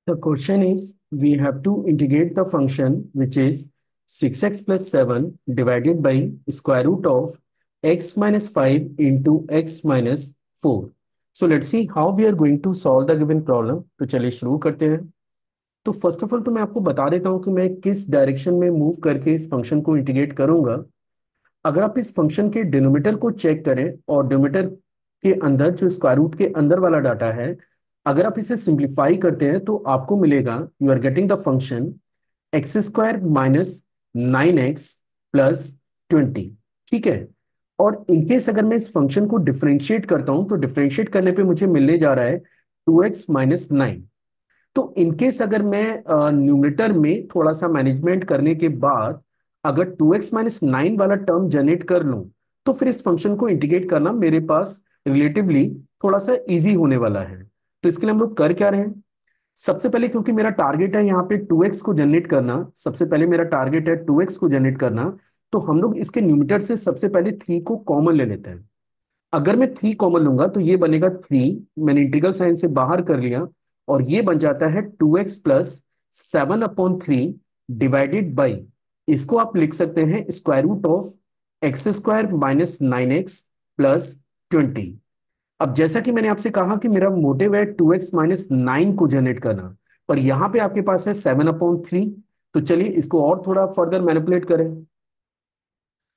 The question is, we have to integrate the function which is 6x plus 7 divided by square root of x minus 5 into x minus 4. So let's see how we are going to solve the given problem. तो चलिए शुरू करते हैं। तो first of all तो मैं आपको बता देता हूँ कि मैं किस डायरेक्शन में मूव करके इस फंक्शन को इंटीग्रेट करूंगा। अगर आप इस फंक्शन के डिनोमिनेटर को चेक करें और डिनोमिनेटर के अंदर जो स्क्वायर रूट के अंदर वाला डाटा है, अगर आप इसे सिंप्लीफाई करते हैं तो आपको मिलेगा, you are getting the function x square minus 9x plus 20। ठीक है। और इनकेस अगर मैं इस फंक्शन को डिफरेंशिएट करता हूं तो डिफरेंशिएट करने पे मुझे मिलने जा रहा है 2x-9। तो इनकेस अगर मैं न्यूमरेटर में थोड़ा सा मैनेजमेंट करने के बाद अगर 2x-9 वाला टर्म जनरेट कर लूं तो फिर इस फंक्शन को इंटीग्रेट करना मेरे पास रिलेटिवली थोड़ा सा इजी होने वाला है। तो इसके लिए हम लोग कर क्या रहे हैं, सबसे पहले क्योंकि मेरा टारगेट है यहाँ पे 2x को जनरेट करना, सबसे पहले मेरा टारगेट है 2x को जनरेट करना, तो हम लोग इसके न्यूमरेटर से सबसे पहले 3 को कॉमन ले लेते हैं। अगर मैं 3 कॉमन लूंगा तो ये बनेगा 3, मैंने इंटीग्रल साइन से बाहर कर लिया और ये बन जाता है 2x प्लस 7/3 डिवाइडेड बाई, इसको आप लिख सकते हैं square root of x square minus 9x plus 20। अब जैसा कि मैंने आपसे कहा कि मेरा मोटिव है 2x-9 को जनरेट करना, पर यहां पे आपके पास है 7/3। तो चलिए इसको और थोड़ा फर्दर मैनिपुलेट करें।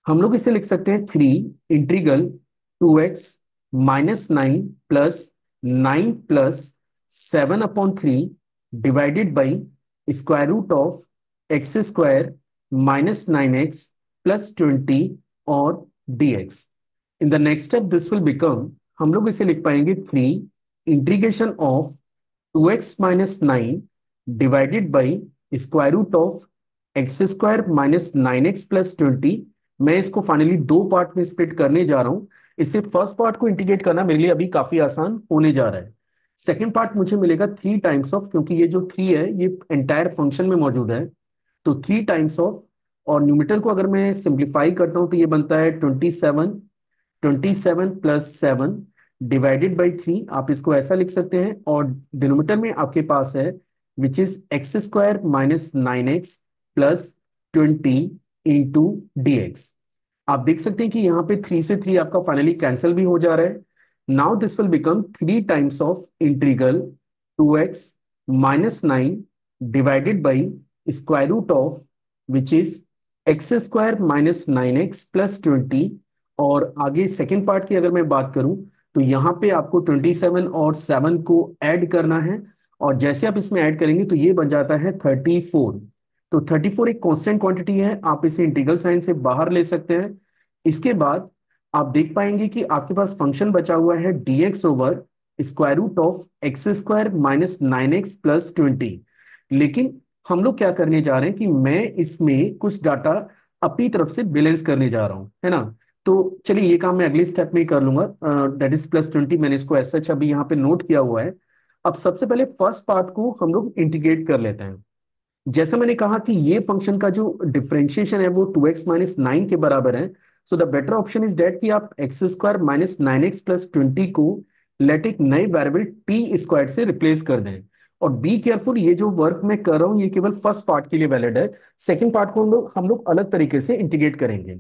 हम लोग इसे लिख सकते हैं 3 integral 2x-9 plus 9 plus 7/3 divided by square root of x square minus 9x plus 20 और dx। In the next step this will become, हम लोग इसे लिख पाएंगे 3 integration of 2x-9 divided by square root of x square minus 9x plus 20। मैं इसको finally दो part में स्प्लिट करने जा रहा हूं। इससे फर्स्ट पार्ट को इंटीग्रेट करना मेरे लिए अभी काफी आसान होने जा रहा है। सेकेंड पार्ट मुझे मिलेगा 3 टाइम्स ऑफ, क्योंकि ये जो 3 है ये एंटायर फंक्शन में मौजूद है, तो 3 टाइम्स ऑफ। और न्यूमेटर को अगर मैं सिंप्लीफाई करता हूं तो ये बनता है 27, 27+7 डिवाइडेड बाई 3। आप इसको ऐसा लिख सकते हैं और डिनोमिनेटर में आपके पास है which is x square minus 9x plus 20 into dx। आप देख सकते हैं कि यहाँ पे 3 से 3 आपका फाइनली कैंसिल भी हो जा रहा है। Now this will become 3 times of integral 2x-9 divided by square root of which is x square minus 9x plus 20। और आगे सेकेंड पार्ट की अगर मैं बात करूं तो यहाँ पे आपको 27 और 7 को ऐड करना है, और जैसे आप इसमें ऐड करेंगे तो ये बन जाता है 34। तो 34 एक कांस्टेंट क्वांटिटी है, आप इसे इंटीग्रल साइन से बाहर ले सकते हैं। इसके बाद आप देख पाएंगे कि आपके पास फंक्शन बचा हुआ है dx over square root of x square minus 9x plus 20। लेकिन हम लोग क्या करने जा रहे हैं कि मैं इसमें कुछ डाटा अपनी तरफ से बैलेंस करने जा रहा हूं, है ना। तो चलिए ये काम मैं अगले स्टेप में ही कर लूंगा, दैट इज +20। मैंने इसको एज सच अभी यहाँ पे नोट किया हुआ है। अब सबसे पहले फर्स्ट पार्ट को हम लोग इंटीग्रेट कर लेते हैं। जैसा मैंने कहा कि ये फंक्शन का जो डिफरेंशिएशन है वो 2x-9 के बराबर है। So the better option is that कि आप x square minus 9x plus 20 को लेट एक नए वेरिएबल टी स्क्वायर से रिप्लेस कर दें। और बी केयरफुल, ये जो वर्क मैं कर रहा हूं ये केवल फर्स्ट पार्ट के लिए वैलिड है। सेकेंड पार्ट को हम लोग अलग तरीके से इंटीग्रेट करेंगे।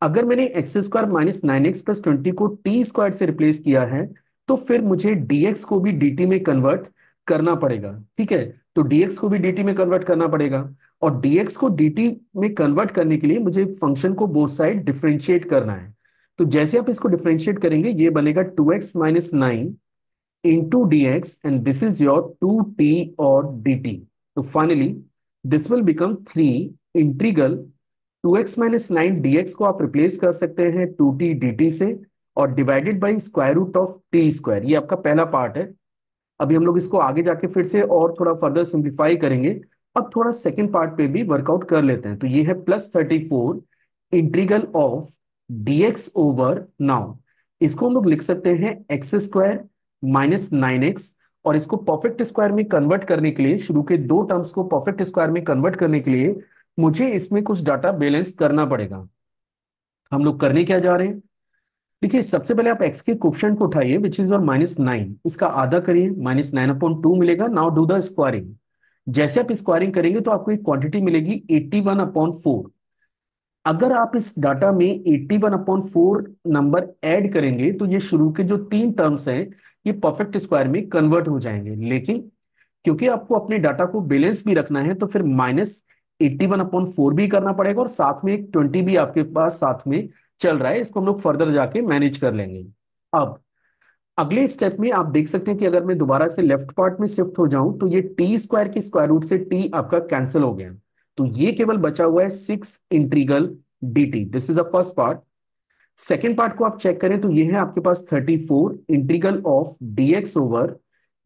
अगर मैंने x square minus 9x plus 20 को टी स्क्वायर से रिप्लेस किया है तो फिर मुझे dx को भी dt में कन्वर्ट करना पड़ेगा। ठीक है, तो dx को भी dt में कन्वर्ट करना पड़ेगा, और dx को dt में कन्वर्ट करने के लिए मुझे फंक्शन को बोथ साइड डिफरेंशिएट करना है। तो जैसे आप इसको डिफरेंशिएट करेंगे ये बनेगा 2x-9 into D x, and this is your 2t और dt। तो finally this will become 3 integral 2x-9 dx को आप रिप्लेस कर सकते हैं 2t dt से, और divided by square root of t square. ये आपका पहला पार्ट है। अभी हम लोग इसको आगे जाके फिर से और थोड़ा फर्दर सिंप्लीफाई करेंगे। अब थोड़ा सेकंड पार्ट पे भी वर्कआउट कर लेते हैं। तो ये है +34 इंटीग्रल ऑफ dx ओवर, नाउ इसको हम लोग लिख सकते हैं एक्स स्क्वायर माइनस 9x, और इसको परफेक्ट स्क्वायर में कन्वर्ट करने के लिए, शुरू के दो टर्म्स को परफेक्ट स्क्वायर में कन्वर्ट करने के लिए मुझे इसमें कुछ डाटा बैलेंस करना पड़ेगा। हम लोग करने क्या जा रहे हैं, देखिए सबसे पहले आप एक्स के कोफिशिएंट को उठाइए विच इज और -9, इसका आधा करिए, -9/2 मिलेगा। Now do the squaring. जैसे आप स्क्वायरिंग करेंगे तो आपको एक क्वांटिटी मिलेगी 81/4। अगर आप इस डाटा में 81/4 नंबर ऐड करेंगे तो ये शुरू के जो तीन टर्म्स हैं ये परफेक्ट स्क्वायर में कन्वर्ट हो जाएंगे। लेकिन क्योंकि आपको अपने डाटा को बैलेंस भी रखना है तो फिर -81/4 भी करना पड़ेगा और साथ में एक 20 भी आपके पास साथ में चल रहा है। इसको हम लोग फर्दर जाके मैनेज कर लेंगे। अब अगले स्टेप में आप देख सकते हैं कि अगर मैं दोबारा से लेफ्ट पार्ट में शिफ्ट हो जाऊं तो ये टी स्क्वायर के स्क्वायर रूट से टी आपका कैंसिल हो गया। तो ये केवल बचा हुआ है 6 इंटीग्रल dt। This is the first part. Second part को आप चेक करें तो ये है आपके पास 34 इंटीग्रल ऑफ dx ओवर,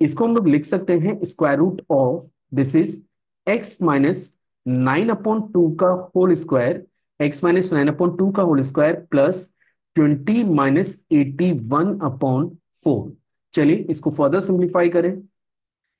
इसको हम लोग लिख सकते हैं square root of, this is x minus 9/2 का होल स्क्वायर, x-9/2 का होल स्क्वायर प्लस 20 माइनस 81/4। चलिए इसको फर्दर सिंप्लीफाई करें।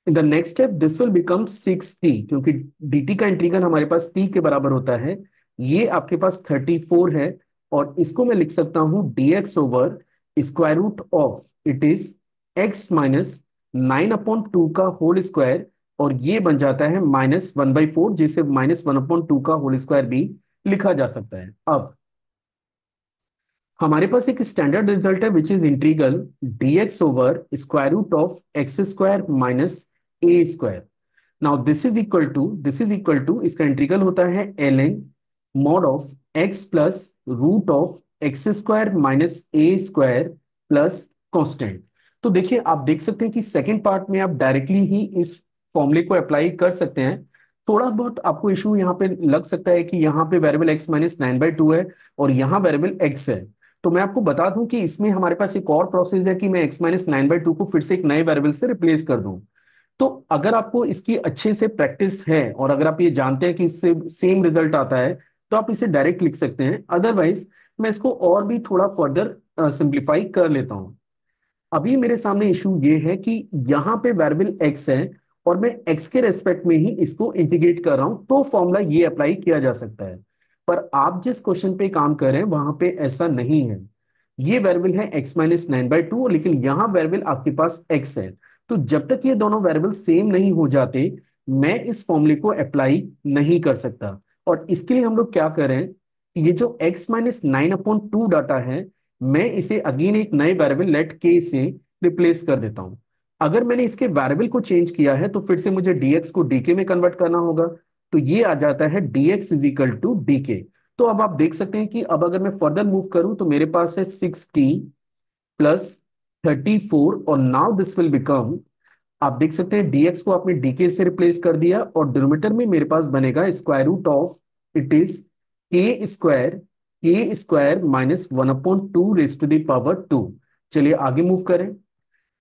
इन the next step this will become 6t, क्योंकि dt का इंटीग्रल हमारे पास t के बराबर होता है। ये आपके पास 34 है और इसको मैं लिख सकता हूं dx over square root of, it is x minus 9/2 का होल स्क्वायर और ये बन जाता है -1/4, जिसे -1/2 का होल स्क्वायर भी लिखा जा सकता है। अब हमारे पास एक स्टैंडर्ड रिजल्ट है which is integral dx over square root of x square minus a square. Now this is equal to इसका इंटीग्रल होता है ln mod of x plus root of x square minus a square plus constant. तो देखिए आप देख सकते हैं कि सेकंड पार्ट में आप डायरेक्टली ही इस फॉर्मूले को अप्लाई कर सकते हैं। थोड़ा बहुत आपको इशू यहाँ पे लग सकता है कि यहाँ पे वेरिएबल x-9/2 है और यहाँ वेरिएबल x है। तो मैं आपको बता दूं कि इसमें हमारे पास एक और प्रोसेस है कि मैं x-9/2 को फिर से एक नए वेरिएबल से रिप्लेस कर दूं। तो अगर आपको इसकी अच्छे से प्रैक्टिस है और अगर आप ये जानते हैं कि इससे सेम रिजल्ट आता है तो आप इसे डायरेक्ट लिख सकते हैं। अदरवाइज मैं इसको और भी थोड़ा फर्दर सिंप्लीफाई कर लेता हूं। अभी मेरे सामने इशू ये है कि यहाँ पे वेरिएबल एक्स है और मैं एक्स के रेस्पेक्ट में ही इसको इंटीग्रेट कर रहा हूं, तो फॉर्मूला ये अप्लाई किया जा सकता है। पर आप जिस क्वेश्चन पे काम कर रहे हैं वहां पे ऐसा नहीं है। ये वेरिएबल है x-9/2 लेकिन यहाँ वेरिएबल आपके पास x है। तो जब तक ये दोनों वेरिएबल सेम नहीं हो जाते मैं इस फॉर्मूले को अप्लाई नहीं कर सकता। और इसके लिए हम लोग क्या करें, ये जो x-9/2 डाटा है मैं इसे अगेन एक नए वेरिएबल लेट के से रिप्लेस कर देता हूं। अगर मैंने इसके वेरिएबल को चेंज किया है तो फिर से मुझे dx को dk में कन्वर्ट करना होगा। तो ये आ जाता है dx is equal to dk। तो अब आप देख सकते हैं कि अब अगर मैं फर्दर मूव करूं तो मेरे पास है 6t प्लस 34 और नाउ दिस विल बिकम, आप देख सकते हैं dx को आपने dk से रिप्लेस कर दिया और डिनोमिनेटर में मेरे पास बनेगा square root of, it is K square minus 1/2 raise to the power 2। चलिए आगे मूव करें।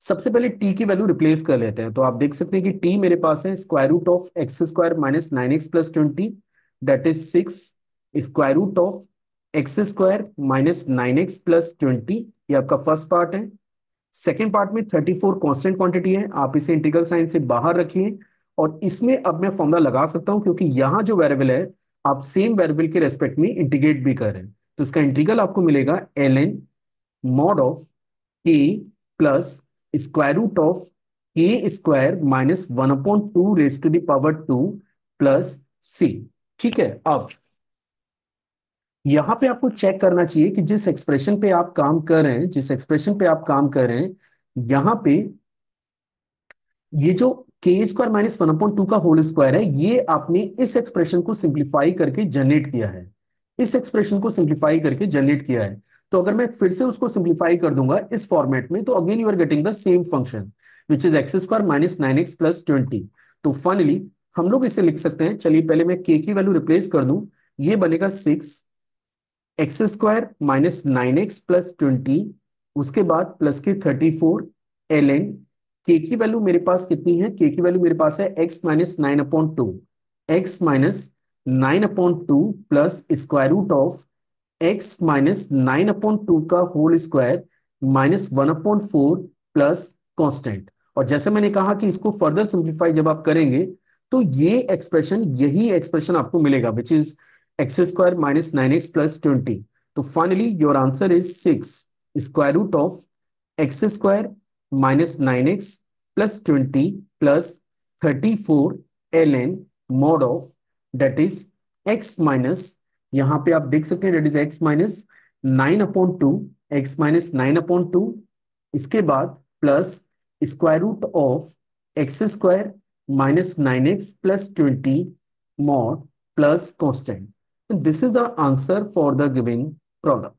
सबसे पहले t की वैल्यू रिप्लेस कर लेते हैं। तो आप देख सकते हैं कि t मेरे पास है square root of x square minus 9x plus 20, that is 6 square root of x square minus 9x plus 20। ये आपका फर्स्ट पार्ट है। सेकेंड पार्ट में 34 कांस्टेंट क्वांटिटी है, आप इसे इंटीग्रल साइन से बाहर रखिए और इसमें अब मैं फॉर्मूला लगा सकता हूं क्योंकि यहां जो वेरिएबल है आप सेम वेरिएबल के रेस्पेक्ट में इंटीग्रेट भी कर रहे हैं। तो इसका इंटीग्रल आपको मिलेगा ln mod of K plus square root of K square minus 1/2 raise to the power 2 plus C. ठीक है। अब यहां पे आपको चेक करना चाहिए कि जिस एक्सप्रेशन पे आप काम कर रहे हैं, जिस एक्सप्रेशन पे आप काम कर रहे हैं, यहां पे ये जो के स्क्वायर माइनस 1/2 का होल स्क्वायर है ये आपने इस एक्सप्रेशन को सिंप्लीफाई करके जनरेट किया है। इस एक्सप्रेशन को सिंप्लीफाई करके जनरेट किया है। तो अगर मैं फिर से उसको सिंप्लीफाई कर दूंगा इस फॉर्मेट में तो again you are getting the same function which is x square minus 9x plus 20। तो फाइनली हम लोग इसे लिख सकते हैं। चलिए पहले मैं के की वैल्यू रिप्लेस कर दूं, ये बनेगा 6x² - 9x + 20, उसके बाद प्लस के 34 ln के की वैल्यू मेरे पास कितनी है, के की वैल्यू मेरे पास है x-9/2, x-9/2 plus square root of x-9/2 का whole square minus 1/4 plus constant. और जैसे मैंने कहा कि इसको फर्दर सिंप्लीफाई जब आप करेंगे तो ये एक्सप्रेशन, यही एक्सप्रेशन आपको मिलेगा विच इज x² - 9x + 20। तो finally your answer is 6। Square root of x square minus 9x plus 20 plus 34 ln mod of that is x minus, यहां पे आप देख सकते हैं that is x minus 9/2, x minus 9/2, इसके बाद plus square root of x square minus 9x plus 20 mod plus constant. This is the answer for the given problem.